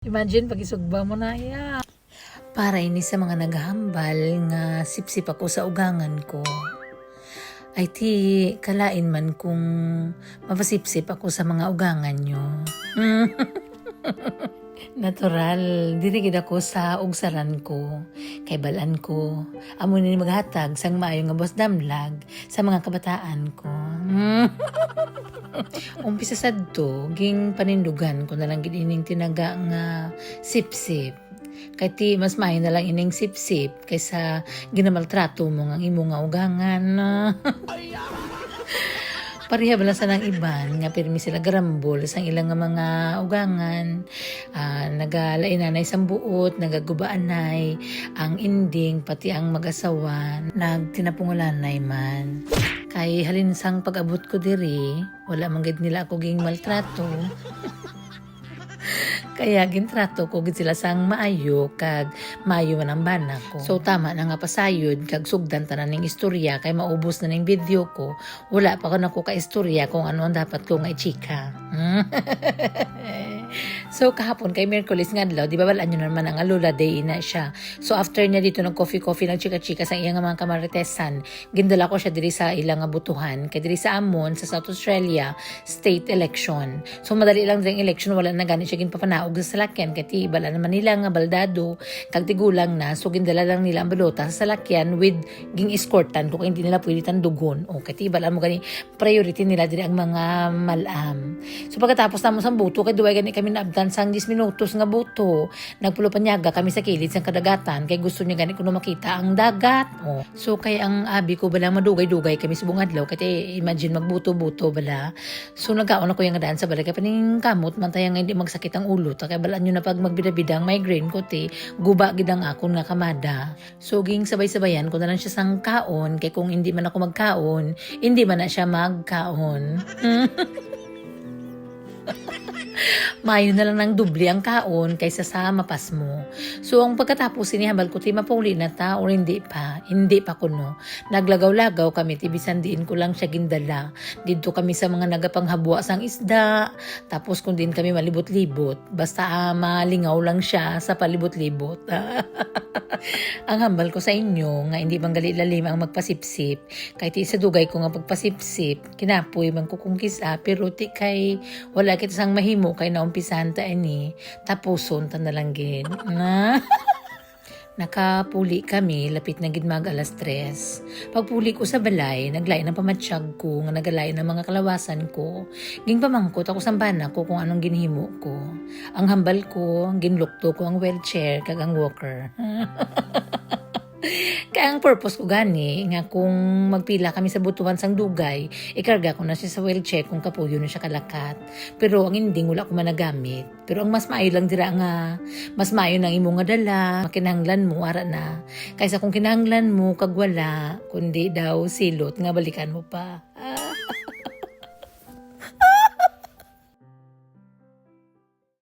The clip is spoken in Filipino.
Imagine pag isugba mo na iya. Para ini sa mga naghahambal nga sipsip ako sa ugangan ko. Ay ti kalain man kung mapasipsip ako sa mga ugangan nyo. Natural, diri gid ako sa ugsaran ko. Kay balan ko, amo ni maghatag sang maayo nga boss damlag sa mga kabataan ko. Umpisa sadto, ging panindugan ko na lang gid ining tinaga nga sipsip. Kay ti mas maayo na lang ining sipsip kaysa ginamaltrato mo nga imo nga ugangan. Pareha bala sa nang iban nga pirmi sila garambol sa ilang nga mga ugangan, nagalainanay sang buot, nagagubaanay ang inding pati ang mag-asawa nagtinapungulanay man. Kay halinsang pag-abot ko diri, wala man gid nila ako ging maltrato. Kaya gintrato ko gid sila sang maayo kag maayo man ang bana ko. So tama na nga pasayod kag sugdan tanan ning istorya kay maubos na ning video ko. Wala pa ko nako ka istorya kung ano ang dapat ko nga i-chika. So kahapon kay Miyerkules nga adlaw, di ba balaan nyo naman ang Alula Day na siya. So after niya dito ng coffee nagchika-chika sa iyang mga kamaritesan, gindala ko siya diri sa ilang butuhan kay diri sa amon sa South Australia state election. So madali lang diri election, wala na gani siya ginpapanaog sa salakyan kay ti bala naman nila nga baldado kag tigulang na, so gindala lang nila ang balota sa salakyan with ging escortan kung hindi nila pwede tandugon. O kay ti bala mo gani priority nila diri ang mga malam. So pagkatapos namo sa buto kay duway gani kami naabtan sang 10 minutos nga buto, nagpulo panyaga kami sa kilid sang kadagatan kay gusto niya gani kuno makita ang dagat. O so kay ang abi ko bala madugay-dugay kami sa bungadlaw kay imagine magbuto-buto bala. So nagkaon ako yung daan sa balay kay paning kamot man tayo nga hindi magsakit ang ulo ta kay balaan nyo na pag magbida-bidang migraine ko ti guba gidang akon nga kamada. So ging sabay-sabayan ko na lang siya sang kaon kay kung hindi man ako magkaon, hindi man na siya magkaon. Mayo na lang ng dubli ang kaon kaysa sa mapas mo. So ang pagkatapos sinihambal ko ti mapauli na ta or hindi pa kuno. Naglagaw-lagaw kami ti bisan diin ko lang siya gindala. Dito kami sa mga nagapanghabwa sang isda. Tapos kung din kami malibot-libot, basta malingaw lang siya sa palibot-libot. Ang hambal ko sa inyo nga hindi manggali lalim ang magpasipsip. Kahit sa dugay ko nga pagpasipsip, kinapoy man ko kung kisa pero ti kay wala kita sang mahimo kay naumpisahan ta ini tapuson ta na lang gid na. Nakapuli kami, lapit na gid mag 3:00. Pagpuli ko sa balay, naglain ng pamatsyag ko, nga nagalain ng mga kalawasan ko. Ging pamangkot ako sa bana ko kung anong ginhimo ko. Ang hambal ko, ginlukto ko ang wheelchair kag ang walker. Kaya ang purpose ko gani, nga kung magpila kami sa butuhan sang dugay, ikarga ko na siya sa wheelchair kung kapuyo na siya kalakat. Pero ang ending wala ko managamit. Pero ang mas maayo lang dira nga, mas maayo nang imo nga dala, makinahanglan mo, ara na. Kaysa kung kinahanglan mo, kag wala, kundi daw silot nga balikan mo pa.